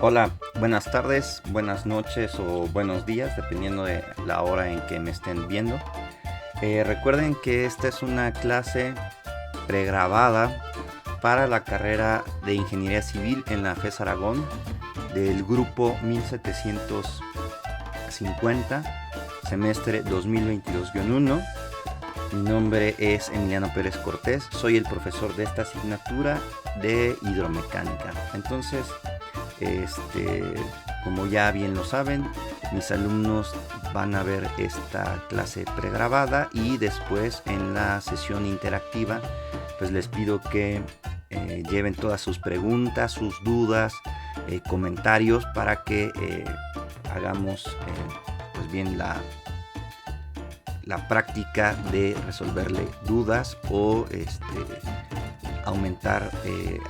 Hola, buenas tardes, buenas noches o buenos días, dependiendo de la hora en que me estén viendo. Recuerden que esta es una clase pregrabada para la carrera de Ingeniería Civil en la FES Aragón del grupo 1750, semestre 2022-1. Mi nombre es Emiliano Pérez Cortés, soy el profesor de esta asignatura de hidromecánica. Entonces, como ya bien lo saben, mis alumnos van a ver esta clase pregrabada y después en la sesión interactiva pues les pido que lleven todas sus preguntas, sus dudas, comentarios para que hagamos pues bien la práctica de resolverle dudas o aumentar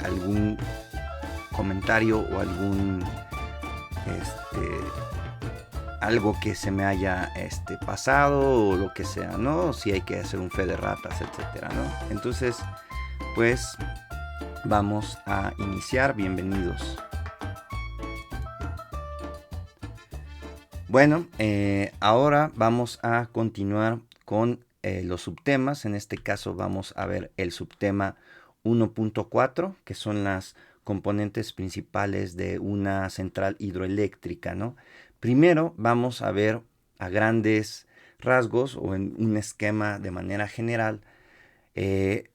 algún comentario o algo que se me haya pasado o lo que sea, ¿no? Si hay que hacer un fe de ratas, etcétera, ¿no? Entonces, pues vamos a iniciar. Bienvenidos. Bueno, ahora vamos a continuar con los subtemas. En este caso vamos a ver el subtema 1.4, que son las componentes principales de una central hidroeléctrica, ¿no? Primero vamos a ver a grandes rasgos o en un esquema de manera general eh,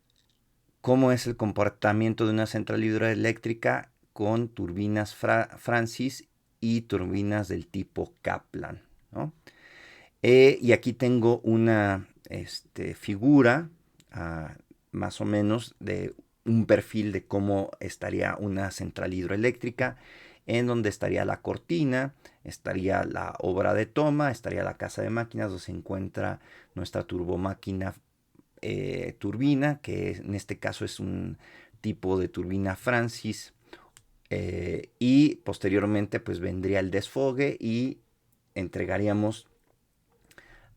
cómo es el comportamiento de una central hidroeléctrica con turbinas Francis y turbinas del tipo Kaplan, ¿no? Y aquí tengo una figura más o menos de un perfil de cómo estaría una central hidroeléctrica, en donde estaría la cortina, estaría la obra de toma, estaría la casa de máquinas donde se encuentra nuestra turbomáquina turbina, que en este caso es un tipo de turbina Francis, y posteriormente pues vendría el desfogue y entregaríamos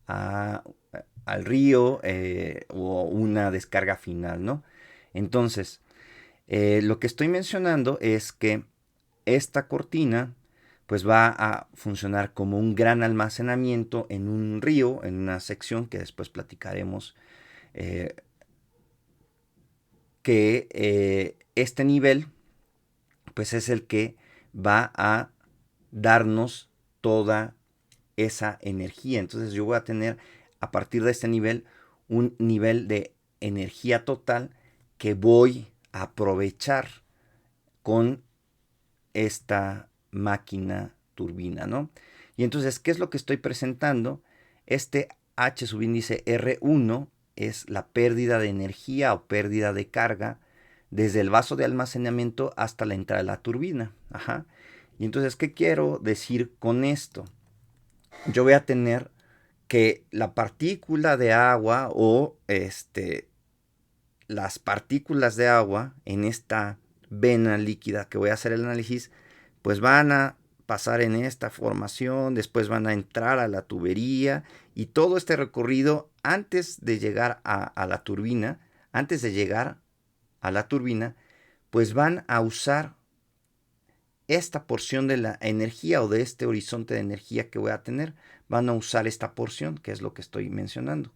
a, al río o una descarga final, ¿no? Entonces, lo que estoy mencionando es que esta cortina pues va a funcionar como un gran almacenamiento en un río, en una sección que después platicaremos, eh, que este nivel pues es el que va a darnos toda esa energía. Entonces yo voy a tener a partir de este nivel un nivel de energía total que voy a aprovechar con esta máquina turbina, ¿no? Y entonces, ¿qué es lo que estoy presentando? Este H subíndice R1 es la pérdida de energía o pérdida de carga desde el vaso de almacenamiento hasta la entrada de la turbina. Ajá. Y entonces, ¿qué quiero decir con esto? Yo voy a tener que la partícula de agua o las partículas de agua en esta vena líquida que voy a hacer el análisis, pues van a pasar en esta formación, después van a entrar a la tubería y todo este recorrido antes de llegar a la turbina, antes de llegar a la turbina, pues van a usar esta porción de la energía o de este horizonte de energía que voy a tener, van a usar esta porción, que es lo que estoy mencionando.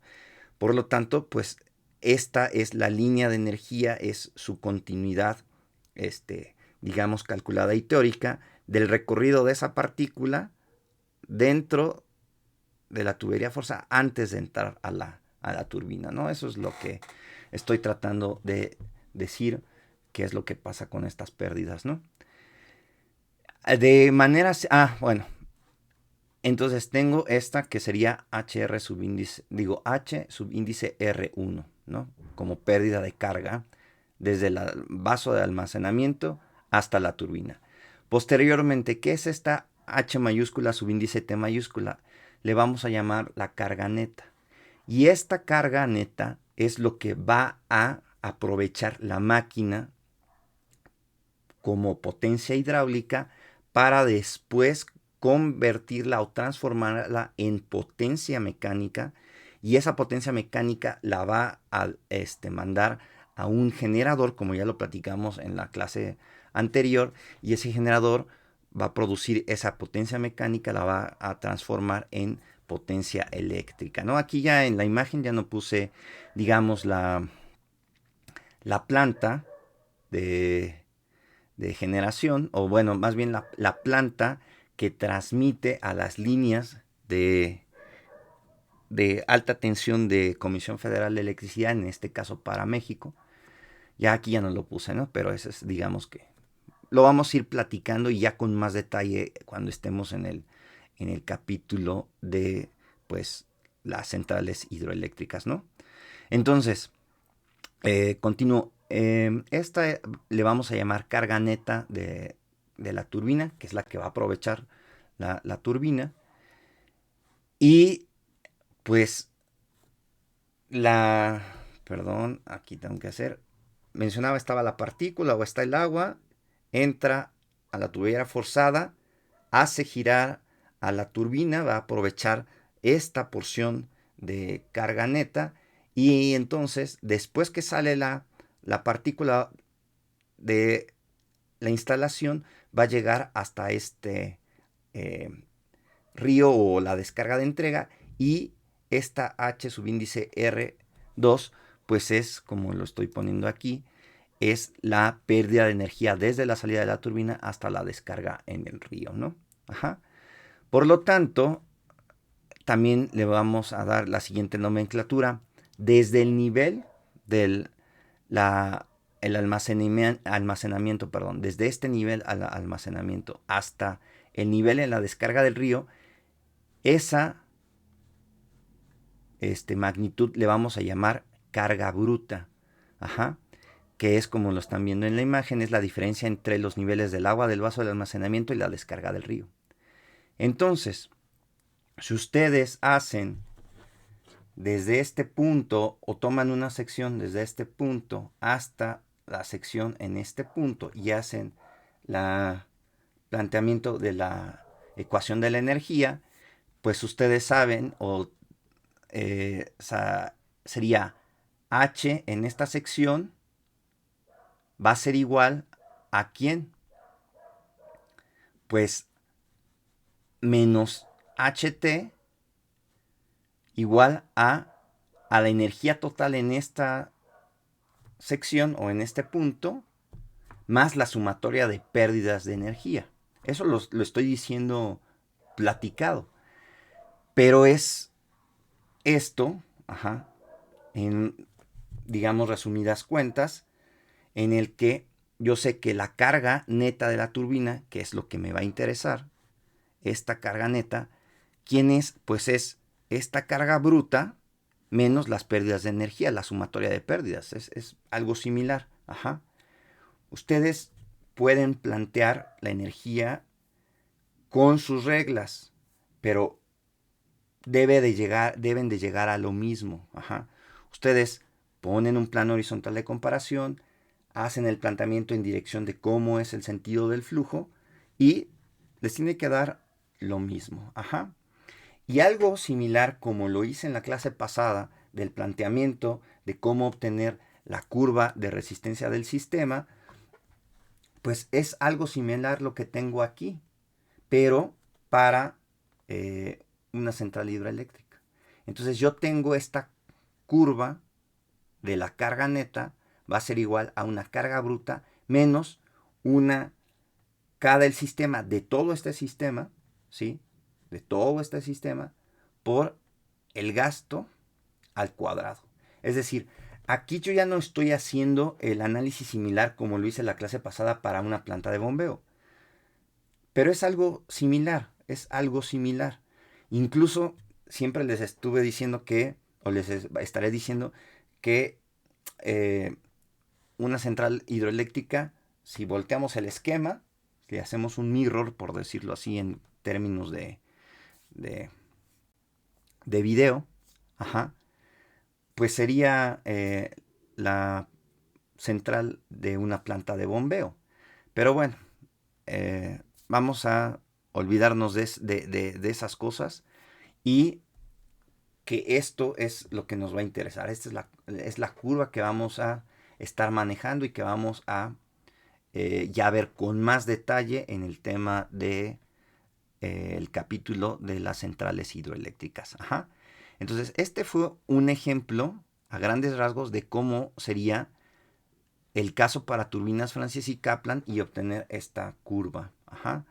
Por lo tanto, pues esta es la línea de energía, es su continuidad, digamos, calculada y teórica del recorrido de esa partícula dentro de la tubería forzada antes de entrar a la turbina, ¿no? Eso es lo que estoy tratando de decir, qué es lo que pasa con estas pérdidas, ¿no? De manera, bueno, entonces tengo esta que sería HR subíndice, digo H subíndice R1, ¿no? Como pérdida de carga desde el vaso de almacenamiento hasta la turbina. Posteriormente, ¿qué es esta H mayúscula subíndice T mayúscula? Le vamos a llamar la carga neta. Y esta carga neta es lo que va a aprovechar la máquina como potencia hidráulica para después convertirla o transformarla en potencia mecánica, y esa potencia mecánica la va a mandar a un generador, como ya lo platicamos en la clase anterior, y ese generador va a producir esa potencia mecánica, la va a transformar en potencia eléctrica, ¿no? Aquí ya en la imagen ya no puse, digamos, la planta de, de generación, o bueno, más bien la planta que transmite a las líneas de alta tensión de Comisión Federal de Electricidad, en este caso para México. Ya aquí ya no lo puse, ¿no? Pero eso es, digamos que lo vamos a ir platicando y ya con más detalle cuando estemos en el capítulo de, pues, las centrales hidroeléctricas, ¿no? Entonces, continúo. Esta le vamos a llamar carga neta de la turbina, que es la que va a aprovechar la turbina. Y pues perdón, aquí tengo que hacer, mencionaba, estaba la partícula o está el agua, entra a la tubería forzada, hace girar a la turbina, va a aprovechar esta porción de carga neta y entonces después que sale la partícula de la instalación va a llegar hasta este eh, río o la descarga de entrega y esta H subíndice R2 pues es, como lo estoy poniendo aquí, es la pérdida de energía desde la salida de la turbina hasta la descarga en el río, ¿no? Ajá. Por lo tanto, también le vamos a dar la siguiente nomenclatura. Desde el nivel del el almacenamiento, perdón, desde este nivel al almacenamiento hasta el nivel en la descarga del río, esa magnitud le vamos a llamar carga bruta. Ajá. Que es, como lo están viendo en la imagen, es la diferencia entre los niveles del agua del vaso del almacenamiento y la descarga del río. Entonces, si ustedes hacen desde este punto o toman una sección desde este punto hasta la sección en este punto y hacen el planteamiento de la ecuación de la energía, pues ustedes saben, sería H en esta sección va a ser igual a ¿quién? Pues menos HT igual a la energía total en esta sección o en este punto más la sumatoria de pérdidas de energía. Eso lo estoy diciendo platicado. Pero es esto, ajá, en, digamos, resumidas cuentas, en el que yo sé que la carga neta de la turbina, que es lo que me va a interesar, esta carga neta, ¿quién es? Pues es esta carga bruta menos las pérdidas de energía, la sumatoria de pérdidas. Es algo similar. Ajá. Ustedes pueden plantear la energía con sus reglas, pero deben de llegar a lo mismo. Ajá. Ustedes ponen un plano horizontal de comparación, hacen el planteamiento en dirección de cómo es el sentido del flujo y les tiene que dar lo mismo. Ajá. Y algo similar como lo hice en la clase pasada del planteamiento de cómo obtener la curva de resistencia del sistema, pues es algo similar lo que tengo aquí, pero para una central hidroeléctrica. Entonces yo tengo esta curva de la carga neta, va a ser igual a una carga bruta menos una K del sistema, de todo este sistema, ¿sí? De todo este sistema, por el gasto al cuadrado. Es decir, aquí yo ya no estoy haciendo el análisis similar como lo hice en la clase pasada para una planta de bombeo. Pero es algo similar, es algo similar. Incluso siempre les estuve diciendo que, o les estaré diciendo que una central hidroeléctrica, si volteamos el esquema, si hacemos un mirror, por decirlo así, en términos de, de video, ajá, pues sería la central de una planta de bombeo. Pero bueno, vamos a olvidarnos de esas cosas y que esto es lo que nos va a interesar. Esta es la curva que vamos a estar manejando y que vamos a ya ver con más detalle en el tema de el capítulo de las centrales hidroeléctricas. Ajá. Entonces, este fue un ejemplo a grandes rasgos de cómo sería el caso para turbinas Francis y Kaplan y obtener esta curva, ajá,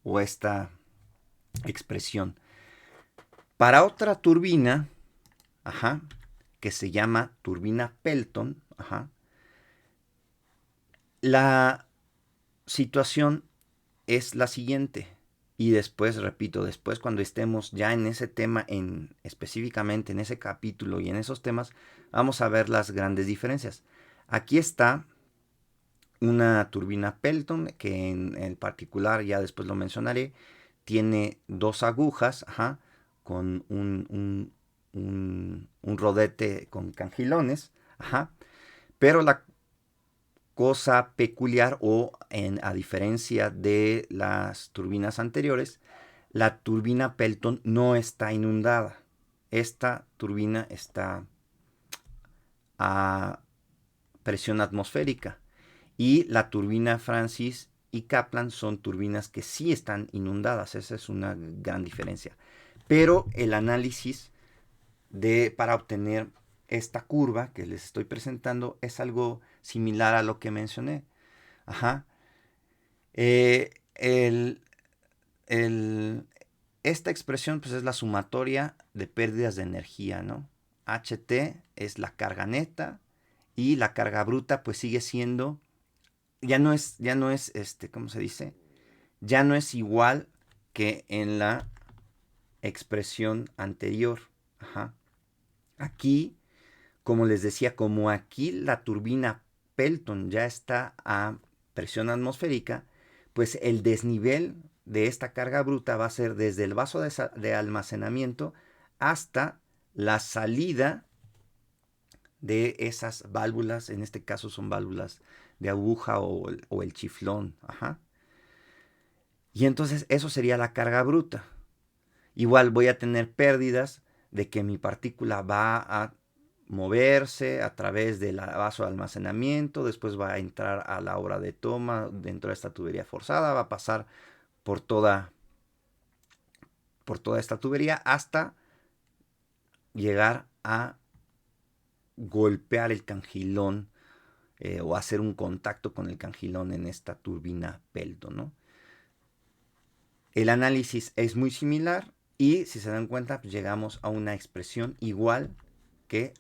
o esta expresión. Para otra turbina, ajá, que se llama turbina Pelton, ajá, la situación es la siguiente. Y después, repito, después cuando estemos ya en ese tema, específicamente en ese capítulo y en esos temas, vamos a ver las grandes diferencias. Aquí está una turbina Pelton, que en el particular, ya después lo mencionaré, tiene dos agujas, ajá, con un rodete con cangilones, ajá, pero la cosa peculiar a diferencia de las turbinas anteriores, la turbina Pelton no está inundada. Esta turbina está a presión atmosférica y la turbina Francis y Kaplan son turbinas que sí están inundadas. Esa es una gran diferencia. Pero el análisis para obtener esta curva que les estoy presentando es algo similar a lo que mencioné. Ajá. Eh, el, el, esta expresión pues, es la sumatoria de pérdidas de energía, ¿no? HT es la carga neta y la carga bruta pues sigue siendo, ya no es, ¿cómo se dice? Ya no es igual que en la expresión anterior. Ajá. Aquí, como les decía, como aquí la turbina Pelton ya está a presión atmosférica, pues el desnivel de esta carga bruta va a ser desde el vaso de almacenamiento hasta la salida de esas válvulas, en este caso son válvulas de aguja o el chiflón. Ajá. Y entonces eso sería la carga bruta. Igual voy a tener pérdidas de que mi partícula va a moverse a través del vaso de almacenamiento, después va a entrar a la hora de toma dentro de esta tubería forzada, va a pasar por toda, por toda esta tubería hasta llegar a golpear el cangilón o hacer un contacto con el cangilón en esta turbina Pelton, ¿no? El análisis es muy similar y si se dan cuenta pues llegamos a una expresión igual que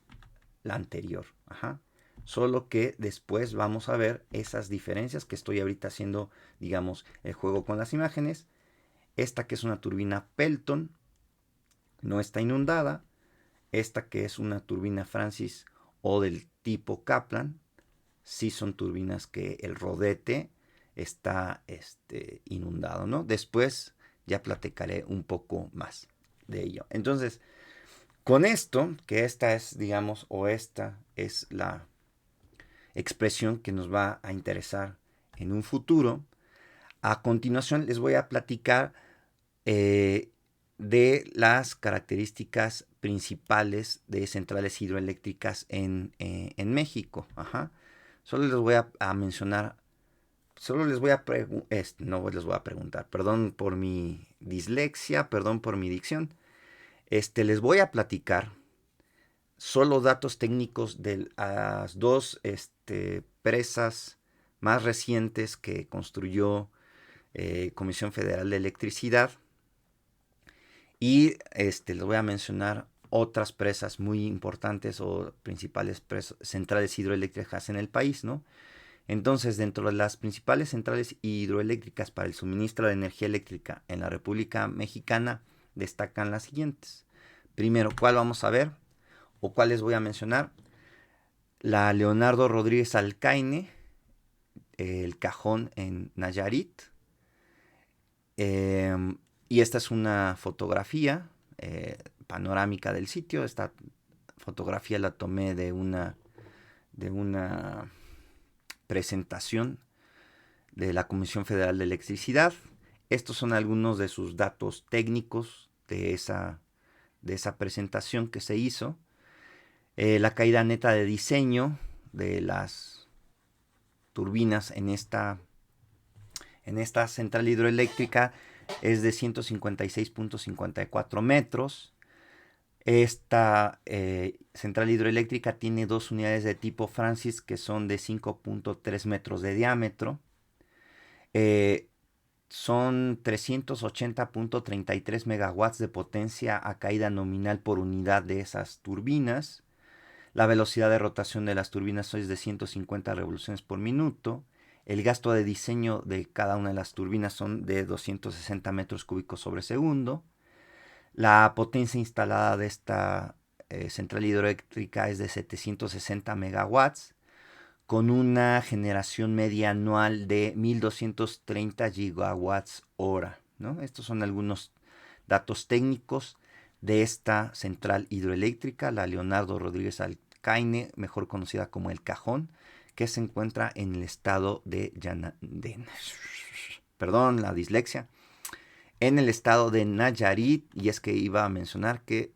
la anterior. Ajá. Solo que después vamos a ver esas diferencias que estoy ahorita haciendo, digamos, el juego con las imágenes. Esta que es una turbina Pelton no está inundada. Esta que es una turbina Francis o del tipo Kaplan, sí son turbinas que el rodete está inundado, ¿no? Después ya platicaré un poco más de ello. Entonces, con esto, que esta es, digamos, o esta es la expresión que nos va a interesar en un futuro, a continuación les voy a platicar de las características principales de centrales hidroeléctricas en México. Ajá. Solo les voy a mencionar, solo les voy a no les voy a preguntar, perdón por mi dislexia, perdón por mi dicción. Les voy a platicar solo datos técnicos de las dos presas más recientes que construyó Comisión Federal de Electricidad. Y les voy a mencionar otras presas muy importantes o principales centrales hidroeléctricas en el país, ¿no? Entonces, dentro de las principales centrales hidroeléctricas para el suministro de energía eléctrica en la República Mexicana, destacan las siguientes. Primero, ¿cuál vamos a ver? ¿O cuál les voy a mencionar? La Leonardo Rodríguez Alcaine, el Cajón en Nayarit. Y esta es una fotografía panorámica del sitio. Esta fotografía la tomé de una presentación de la Comisión Federal de Electricidad. Estos son algunos de sus datos técnicos de esa presentación que se hizo. La caída neta de diseño de las turbinas en esta central hidroeléctrica es de 156.54 metros. Esta central hidroeléctrica tiene dos unidades de tipo Francis que son de 5.3 metros de diámetro. Son 380.33 megawatts de potencia a caída nominal por unidad de esas turbinas. La velocidad de rotación de las turbinas es de 150 revoluciones por minuto. El gasto de diseño de cada una de las turbinas son de 260 metros cúbicos sobre segundo. La potencia instalada de esta central hidroeléctrica es de 760 megawatts, con una generación media anual de 1.230 gigawatts hora, ¿no? Estos son algunos datos técnicos de esta central hidroeléctrica, la Leonardo Rodríguez Alcaine, mejor conocida como El Cajón, que se encuentra en el estado perdón, la dislexia, en el estado de Nayarit. Y es que iba a mencionar que,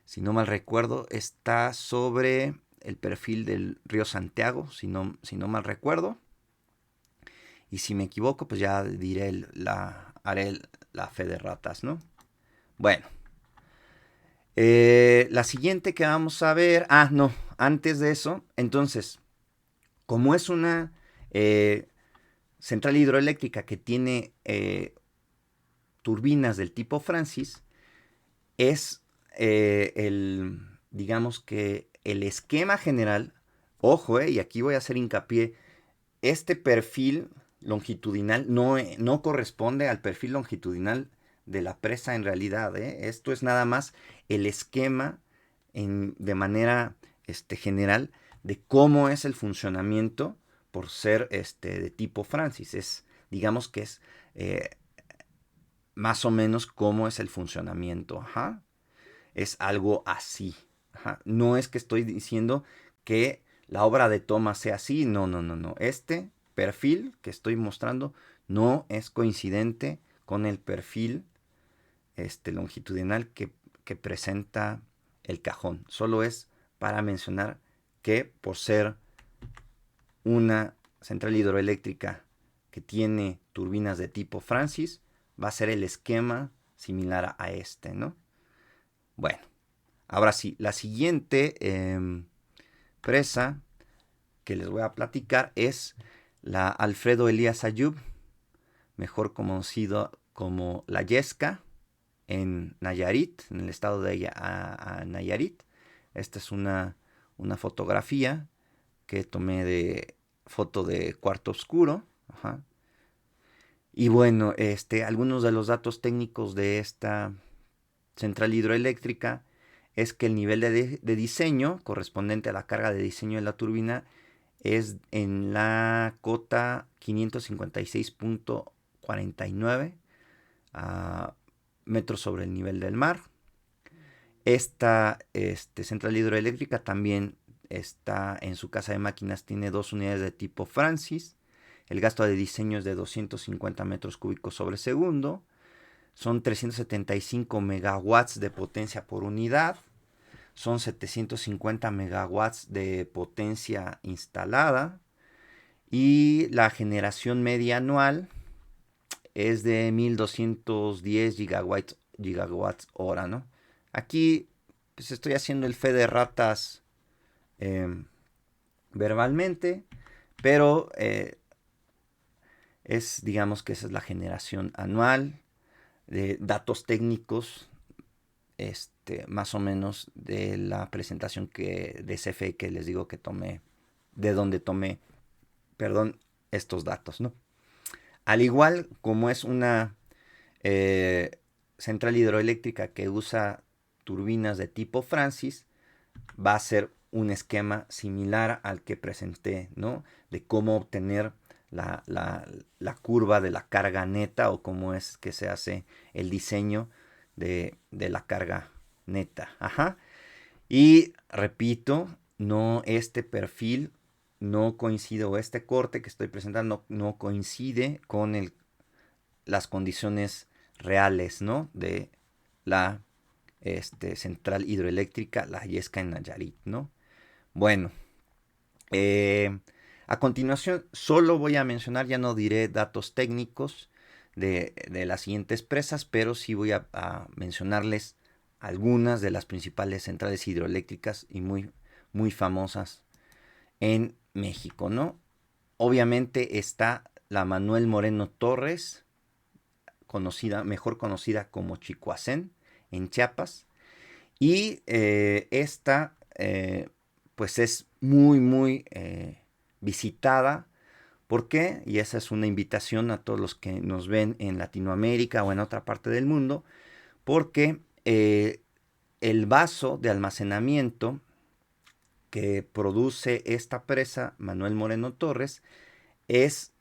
si no mal recuerdo, está sobre el perfil del río Santiago, si no mal recuerdo. Y si me equivoco, pues ya haré la fe de ratas, ¿no? Bueno. La siguiente que vamos a ver... no, antes de eso, entonces, como es una central hidroeléctrica que tiene turbinas del tipo Francis, es digamos que el esquema general, ojo, y aquí voy a hacer hincapié, este perfil longitudinal no corresponde al perfil longitudinal de la presa en realidad. Esto es nada más el esquema de manera general de cómo es el funcionamiento por ser de tipo Francis. Digamos que es más o menos cómo es el funcionamiento. Ajá. Es algo así. Ajá. No es que estoy diciendo que la obra de toma sea así. No. Este perfil que estoy mostrando no es coincidente con el perfil longitudinal que presenta el cajón. Solo es para mencionar que por ser una central hidroeléctrica que tiene turbinas de tipo Francis, va a ser el esquema similar a este, ¿no? Bueno, ahora sí, la siguiente presa que les voy a platicar es la Alfredo Elías Ayub, mejor conocido como la Yesca, en Nayarit, en el estado de Nayarit. Esta es una fotografía que tomé de foto de cuarto oscuro. Ajá. Y bueno, algunos de los datos técnicos de esta central hidroeléctrica es que el nivel de diseño correspondiente a la carga de diseño de la turbina es en la cota 556.49 metros sobre el nivel del mar. Esta central hidroeléctrica también está en su casa de máquinas, tiene dos unidades de tipo Francis. El gasto de diseño es de 250 metros cúbicos sobre segundo. Son 375 megawatts de potencia por unidad. Son 750 megawatts de potencia instalada. Y la generación media anual es de 1210 gigawatts hora, ¿no? Aquí pues estoy haciendo el fe de ratas verbalmente, pero digamos que esa es la generación anual de datos técnicos, más o menos de la presentación de CFE que les digo que tomé, de donde tomé, estos datos, ¿no? Al igual como es una central hidroeléctrica que usa turbinas de tipo Francis, va a ser un esquema similar al que presenté, ¿no? De cómo obtener la curva de la carga neta o cómo es que se hace el diseño de la carga neta. Ajá. Y repito, este perfil no coincide, o este corte que estoy presentando no coincide con las condiciones reales, ¿no? De la central hidroeléctrica, la Yesca en Nayarit, ¿no? Bueno, A continuación, solo voy a mencionar, ya no diré datos técnicos de las siguientes presas, pero sí voy a mencionarles algunas de las principales centrales hidroeléctricas y muy famosas en México, ¿no? Obviamente está la Manuel Moreno Torres, mejor conocida como Chicoacén, en Chiapas. Y esta, pues es muy visitada. ¿Por qué? Y esa es una invitación a todos los que nos ven en Latinoamérica o en otra parte del mundo, porque el vaso de almacenamiento que produce esta presa, Manuel Moreno Torres, es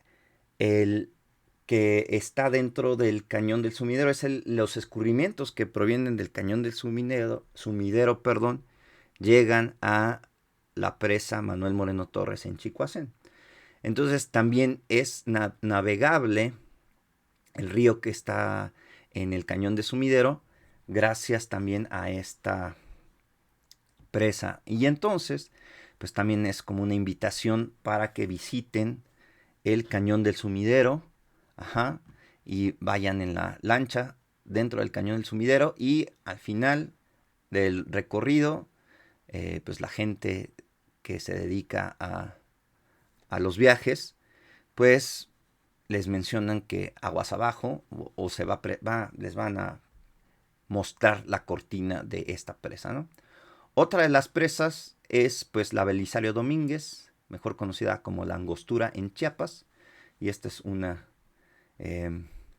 el que está dentro del cañón del sumidero, es los escurrimientos que provienen del cañón del sumidero, perdón, llegan a la presa Manuel Moreno Torres en Chicoacén. Entonces también es navegable el río que está en el cañón de sumidero gracias también a esta presa. Y entonces, pues también es como una invitación para que visiten el cañón del sumidero, ajá, y vayan en la lancha dentro del cañón del sumidero y al final del recorrido, pues la gente que se dedica a los viajes, pues les mencionan que aguas abajo o se les van a mostrar la cortina de esta presa, ¿no? Otra de las presas es pues la Belisario Domínguez, mejor conocida como la Angostura en Chiapas, y esta es una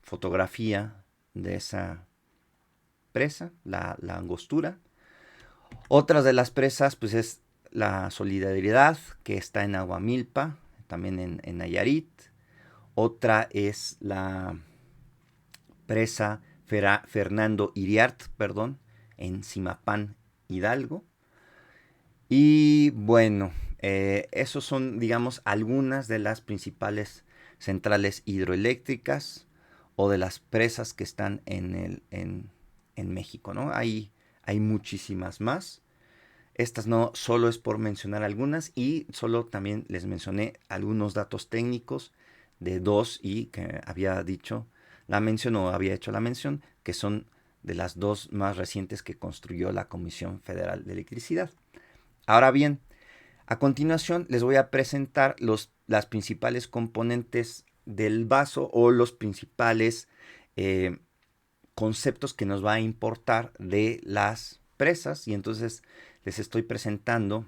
fotografía de esa presa, la Angostura. Otras de las presas pues es la Solidaridad, que está en Aguamilpa, también en Nayarit. Otra es la presa Fernando Iriart, perdón, en Zimapán, Hidalgo. Y bueno, esos son, digamos, algunas de las principales centrales hidroeléctricas o de las presas que están en México, ¿no? Hay muchísimas más. Estas no solo es por mencionar algunas y solo también les mencioné algunos datos técnicos de dos y que había dicho la mención o había hecho la mención, que son de las dos más recientes que construyó la Comisión Federal de Electricidad. Ahora bien, a continuación les voy a presentar las principales componentes del vaso o los principales conceptos que nos va a importar de las presas, y entonces les estoy presentando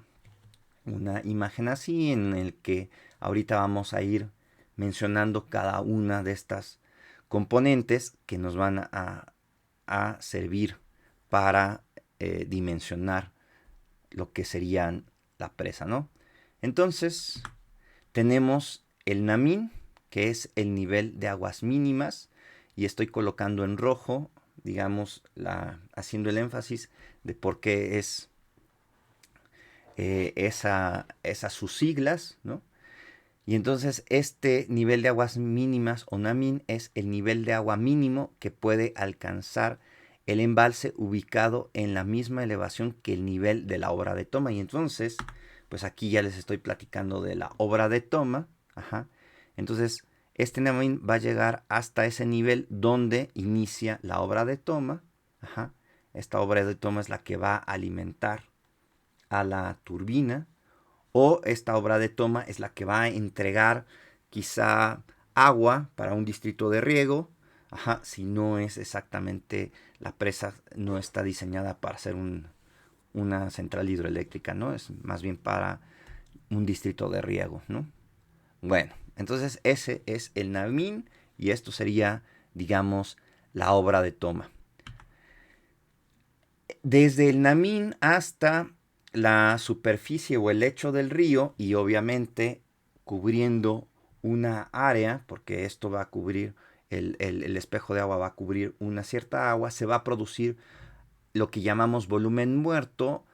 una imagen así en el que ahorita vamos a ir mencionando cada una de estas componentes que nos van a servir para dimensionar lo que serían la presa, ¿no? Entonces, tenemos el NAMIN, que es el nivel de aguas mínimas, y estoy colocando en rojo, digamos, haciendo el énfasis de por qué es esas sus siglas, ¿no? Y entonces este nivel de aguas mínimas o NAMIN es el nivel de agua mínimo que puede alcanzar el embalse ubicado en la misma elevación que el nivel de la obra de toma. Y entonces, pues aquí ya les estoy platicando de la obra de toma. Ajá. Entonces, este NAMIN va a llegar hasta ese nivel donde inicia la obra de toma. Ajá. Esta obra de toma es la que va a alimentar a la turbina, o esta obra de toma es la que va a entregar quizá agua para un distrito de riego. Ajá, si no es exactamente, la presa no está diseñada para ser una central hidroeléctrica, ¿no? Es más bien para un distrito de riego, ¿no? Bueno, entonces ese es el NAMIN y esto sería, digamos, la obra de toma. Desde el NAMIN hasta la superficie o el lecho del río, y obviamente cubriendo una área, porque esto va a cubrir, el espejo de agua va a cubrir una cierta agua, se va a producir lo que llamamos volumen muerto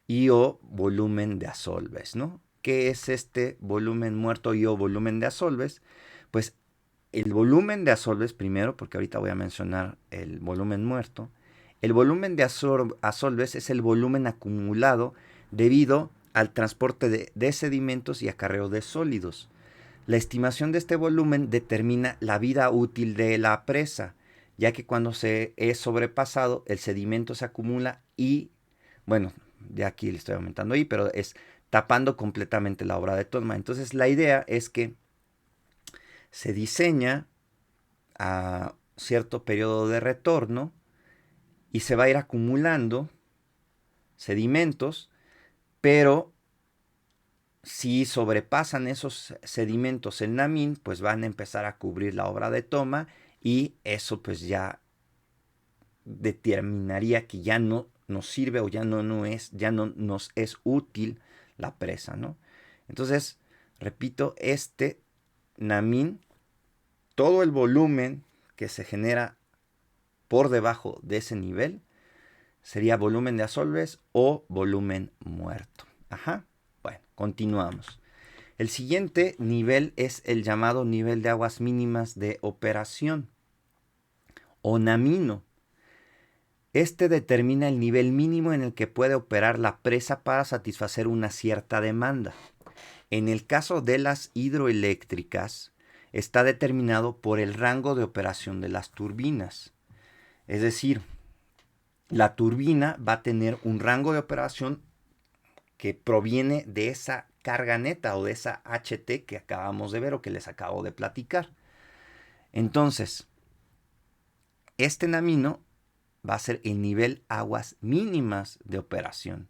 y o volumen de asolves, ¿no? ¿Qué es este volumen muerto y o volumen de asolves? Pues el volumen de asolves primero, porque ahorita voy a mencionar el volumen muerto. El volumen de asolves es el volumen acumulado debido al transporte de sedimentos y acarreo de sólidos. La estimación de este volumen determina la vida útil de la presa, ya que cuando se es sobrepasado, el sedimento se acumula y, bueno, ya aquí le estoy aumentando ahí, pero es tapando completamente la obra de toma. Entonces la idea es que se diseña a cierto periodo de retorno y se va a ir acumulando sedimentos, pero si sobrepasan esos sedimentos el NAMIN, pues van a empezar a cubrir la obra de toma y eso pues ya determinaría que ya no nos sirve o ya ya no nos es útil la presa, ¿no? Entonces, repito, este NAMIN, todo el volumen que se genera por debajo de ese nivel sería volumen de asolves o volumen muerto. Ajá. Bueno, continuamos. El siguiente nivel es el llamado nivel de aguas mínimas de operación o NAMINO. Este determina el nivel mínimo en el que puede operar la presa para satisfacer una cierta demanda. En el caso de las hidroeléctricas, está determinado por el rango de operación de las turbinas. Es decir, la turbina va a tener un rango de operación que proviene de esa carga neta o de esa HT que acabamos de ver o que les acabo de platicar. Entonces, este NAMINO va a ser el nivel aguas mínimas de operación,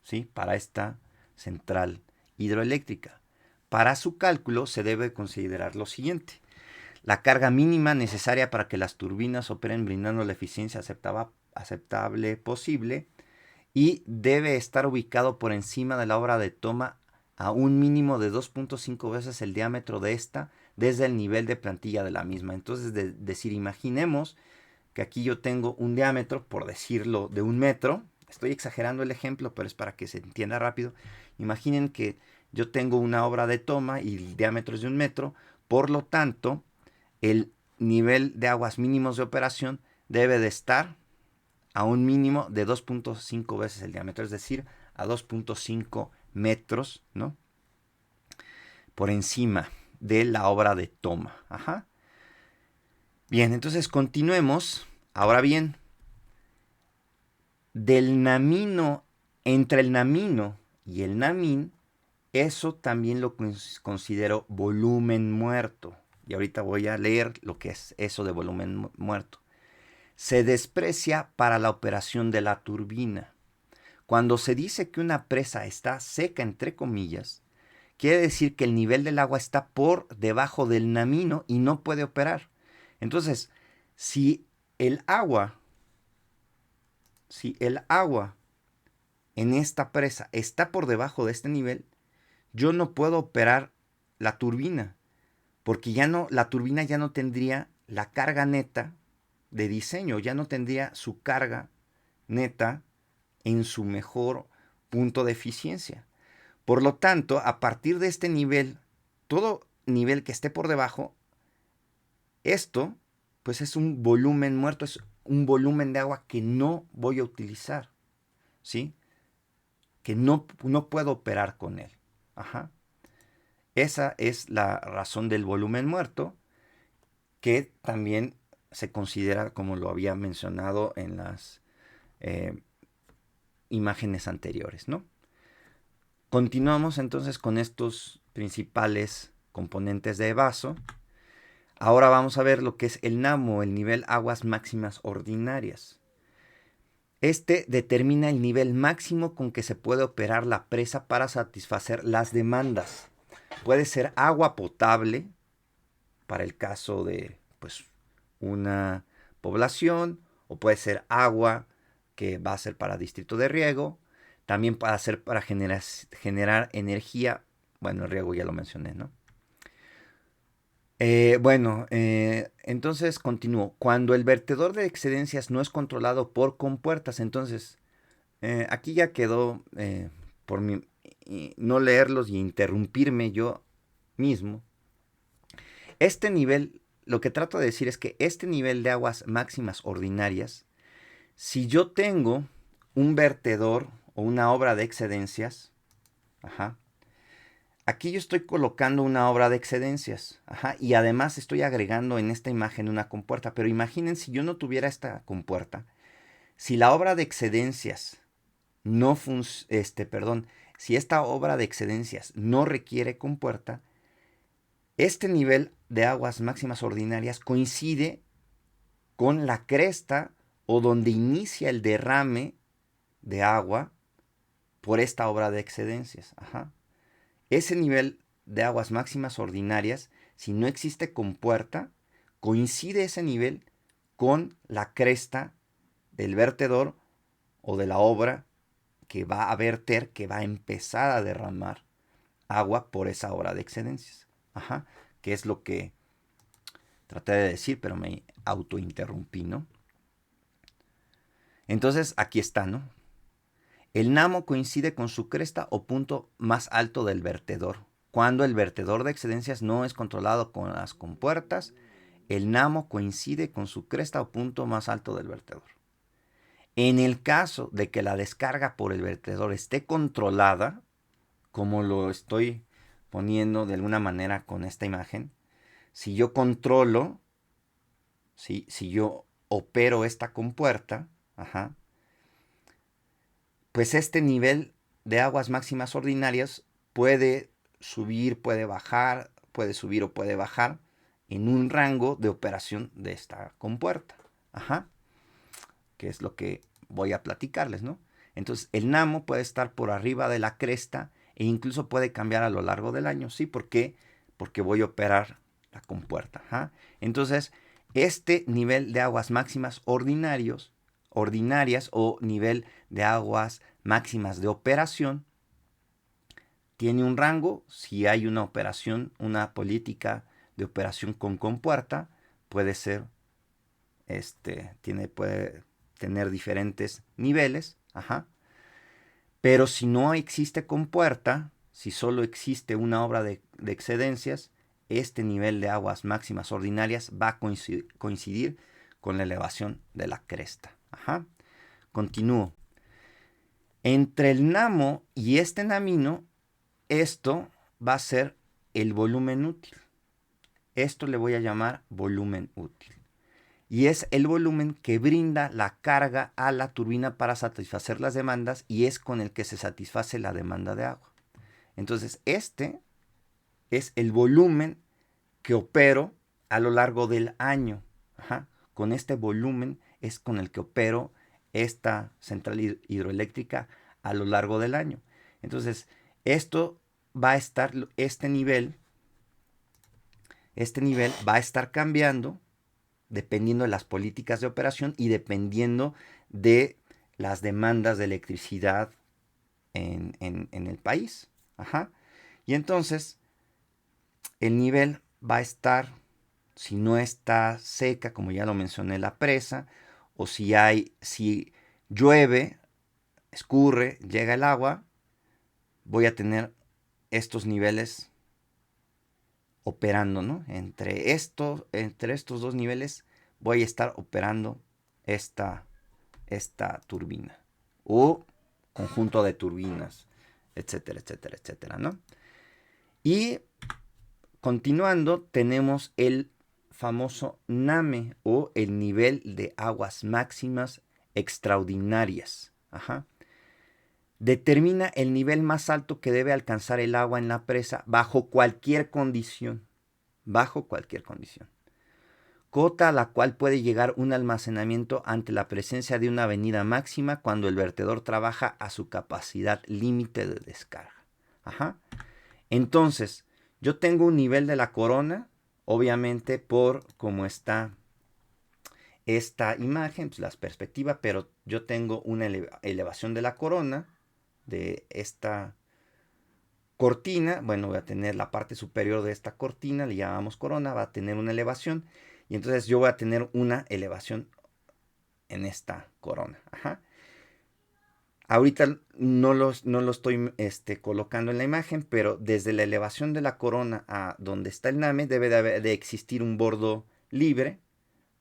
¿sí? Para esta central hidroeléctrica. Para su cálculo se debe considerar lo siguiente. La carga mínima necesaria para que las turbinas operen brindando la eficiencia aceptable posible y debe estar ubicado por encima de la obra de toma a un mínimo de 2.5 veces el diámetro de esta desde el nivel de plantilla de la misma. Entonces, decir, imaginemos que aquí yo tengo un diámetro, por decirlo, de 1 metro. Estoy exagerando el ejemplo, pero es para que se entienda rápido. Imaginen que yo tengo una obra de toma y el diámetro es de 1 metro. Por lo tanto, el nivel de aguas mínimos de operación debe de estar a un mínimo de 2.5 veces el diámetro, es decir, a 2.5 metros, ¿no? Por encima de la obra de toma. Ajá. Bien, entonces continuemos. Ahora bien, del NAMINO, entre el NAMINO y el NAMIN, eso también lo considero volumen muerto. Y ahorita voy a leer lo que es eso de volumen muerto. Se desprecia para la operación de la turbina. Cuando se dice que una presa está seca, entre comillas, quiere decir que el nivel del agua está por debajo del NAMINO y no puede operar. Entonces, si el agua en esta presa está por debajo de este nivel, yo no puedo operar la turbina, porque la turbina ya no tendría la carga neta de diseño, ya no tendría su carga neta en su mejor punto de eficiencia. Por lo tanto, a partir de este nivel, todo nivel que esté por debajo, esto pues es un volumen muerto, es un volumen de agua que no voy a utilizar, ¿sí? Que no puedo operar con él. Ajá. Esa es la razón del volumen muerto, que también se considera, como lo había mencionado en las imágenes anteriores, ¿no? Continuamos entonces con estos principales componentes de vaso. Ahora vamos a ver lo que es el NAMO, el nivel aguas máximas ordinarias. Este determina el nivel máximo con que se puede operar la presa para satisfacer las demandas. Puede ser agua potable, para el caso de pues, una población, o puede ser agua que va a ser para distrito de riego, también para ser para generar energía. Bueno, el riego ya lo mencioné, ¿no? Entonces continúo. Cuando el vertedor de excedencias no es controlado por compuertas, entonces aquí ya quedó por no leerlos y interrumpirme yo mismo. Este nivel, lo que trato de decir es que este nivel de aguas máximas ordinarias, si yo tengo un vertedor o una obra de excedencias, Ajá. Aquí yo estoy colocando una obra de excedencias. Ajá. Y además estoy agregando en esta imagen una compuerta. Pero imaginen si yo no tuviera esta compuerta. Si la obra de excedencias no perdón, si esta obra de excedencias no requiere compuerta, este nivel de aguas máximas ordinarias coincide con la cresta o donde inicia el derrame de agua por esta obra de excedencias. Ajá. Ese nivel de aguas máximas ordinarias, si no existe compuerta, coincide ese nivel con la cresta del vertedor o de la obra que va a verter, que va a empezar a derramar agua por esa obra de excedencias. Ajá. Que es lo que traté de decir, pero me autointerrumpí, ¿no? Entonces, aquí está, ¿no? El namo coincide con su cresta o punto más alto del vertedor. Cuando el vertedor de excedencias no es controlado con las compuertas, el namo coincide con su cresta o punto más alto del vertedor. En el caso de que la descarga por el vertedor esté controlada, como lo estoy poniendo de alguna manera con esta imagen, si yo controlo, si yo opero esta compuerta, ajá, pues este nivel de aguas máximas ordinarias puede subir, puede bajar, puede subir o puede bajar en un rango de operación de esta compuerta. Ajá. Que es lo que voy a platicarles, ¿no? Entonces, el namo puede estar por arriba de la cresta e incluso puede cambiar a lo largo del año. ¿Sí? ¿Por qué? Porque voy a operar la compuerta. Ajá. Entonces, este nivel de aguas máximas ordinarias o nivel de aguas máximas de operación tiene un rango. Si hay una operación, una política de operación con compuerta, puede ser, puede tener diferentes niveles. Ajá. Pero si no existe compuerta, si solo existe una obra de excedencias, este nivel de aguas máximas ordinarias va a coincidir con la elevación de la cresta. Ajá. Continúo. Entre el namo y este namino, esto va a ser el volumen útil. Esto le voy a llamar volumen útil. Y es el volumen que brinda la carga a la turbina para satisfacer las demandas y es con el que se satisface la demanda de agua. Entonces, este es el volumen que opero a lo largo del año. Ajá. Con este volumen es con el que opero esta central hidroeléctrica a lo largo del año. Entonces, esto va a estar, este nivel va a estar cambiando dependiendo de las políticas de operación y dependiendo de las demandas de electricidad en el país. Ajá. Y entonces, el nivel va a estar, si no está seca, como ya lo mencioné, la presa, o si llueve, escurre, llega el agua, voy a tener estos niveles operando, ¿no? Entre estos dos niveles voy a estar operando esta turbina o conjunto de turbinas, etcétera, etcétera, etcétera, ¿no? Y continuando, tenemos el famoso NAME o el nivel de aguas máximas extraordinarias. Ajá. Determina el nivel más alto que debe alcanzar el agua en la presa bajo cualquier condición. Bajo cualquier condición. Cota a la cual puede llegar un almacenamiento ante la presencia de una avenida máxima cuando el vertedor trabaja a su capacidad límite de descarga. Ajá. Entonces, yo tengo un nivel de la corona, obviamente por cómo está esta imagen, pues, la perspectiva, pero yo tengo una elevación de la corona, de esta cortina. Bueno, voy a tener la parte superior de esta cortina, le llamamos corona, va a tener una elevación, y entonces yo voy a tener una elevación en esta corona. Ajá. Ahorita no lo estoy colocando en la imagen, pero desde la elevación de la corona a donde está el NAME debe de existir un bordo libre.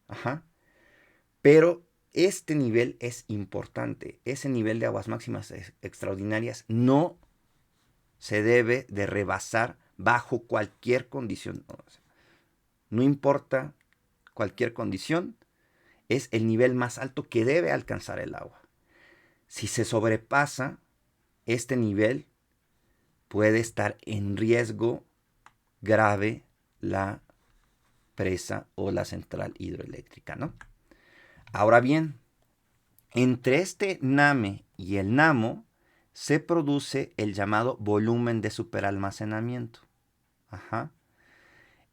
Ajá. Pero este nivel es importante. Ese nivel de aguas máximas extraordinarias no se debe de rebasar bajo cualquier condición. No importa cualquier condición, es el nivel más alto que debe alcanzar el agua. Si se sobrepasa este nivel, puede estar en riesgo grave la presa o la central hidroeléctrica, ¿no? Ahora bien, entre este NAME y el NAMO se produce el llamado volumen de superalmacenamiento.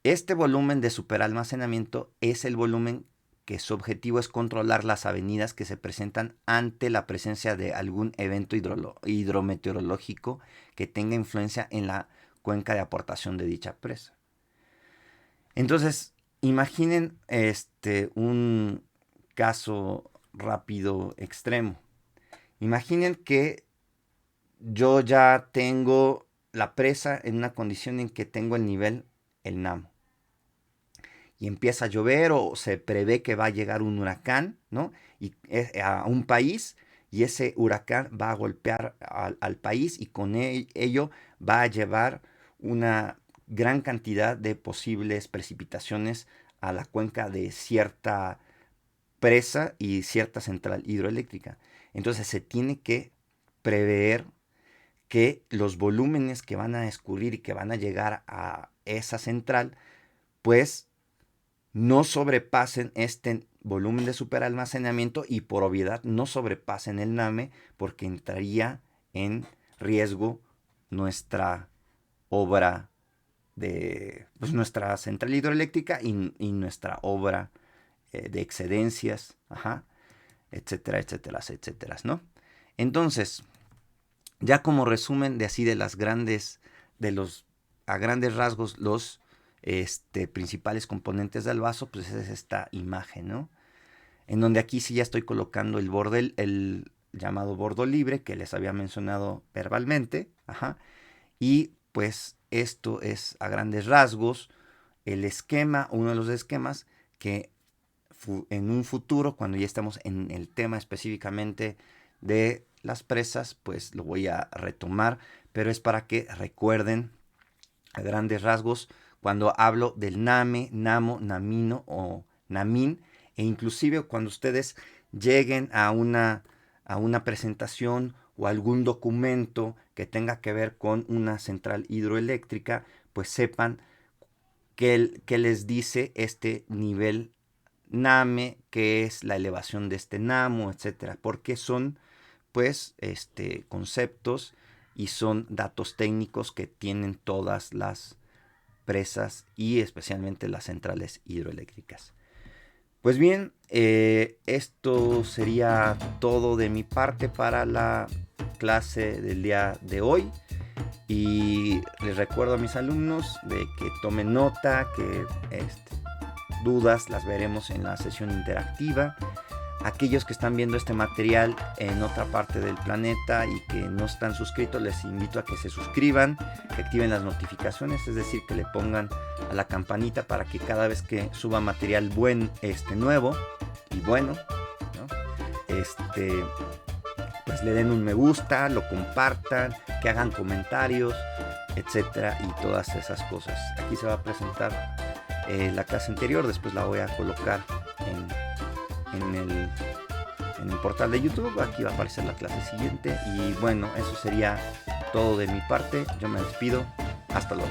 Este volumen de superalmacenamiento es el volumen que su objetivo es controlar las avenidas que se presentan ante la presencia de algún evento hidrometeorológico que tenga influencia en la cuenca de aportación de dicha presa. Entonces, imaginen un caso rápido extremo. Imaginen que yo ya tengo la presa en una condición en que tengo el nivel, el NAMO. Y empieza a llover o se prevé que va a llegar un huracán, ¿no? A un país, y ese huracán va a golpear al país y con ello va a llevar una gran cantidad de posibles precipitaciones a la cuenca de cierta presa y cierta central hidroeléctrica. Entonces se tiene que prever que los volúmenes que van a escurrir y que van a llegar a esa central, pues no sobrepasen este volumen de superalmacenamiento y por obviedad no sobrepasen el NAME, porque entraría en riesgo nuestra obra de nuestra central hidroeléctrica y nuestra obra de excedencias, etcétera, etcétera, etcétera, ¿no? Entonces, ya como resumen de así de las grandes, a grandes rasgos, los principales componentes del vaso, pues es esta imagen, ¿no? En donde aquí sí ya estoy colocando el borde, el llamado bordo libre que les había mencionado verbalmente, y pues esto es a grandes rasgos el esquema, uno de los esquemas que en un futuro, cuando ya estamos en el tema específicamente de las presas, pues lo voy a retomar, pero es para que recuerden a grandes rasgos cuando hablo del NAME, NAMO, NAMINO o NAMIN, e inclusive cuando ustedes lleguen a una presentación o algún documento que tenga que ver con una central hidroeléctrica, pues sepan qué les dice este nivel NAME, qué es la elevación de este NAMO, etcétera, porque son pues conceptos y son datos técnicos que tienen todas las presas y especialmente las centrales hidroeléctricas. Pues bien, esto sería todo de mi parte para la clase del día de hoy. Y les recuerdo a mis alumnos de que tomen nota, que dudas las veremos en la sesión interactiva. Aquellos que están viendo este material en otra parte del planeta y que no están suscritos, les invito a que se suscriban, que activen las notificaciones, es decir, que le pongan a la campanita para que cada vez que suba material nuevo y bueno, ¿no? Pues le den un me gusta, lo compartan, que hagan comentarios, etcétera, y todas esas cosas. Aquí se va a presentar la clase anterior, después la voy a colocar en el portal de YouTube. Aquí va a aparecer la clase siguiente y bueno, eso sería todo de mi parte. Yo me despido. Hasta luego.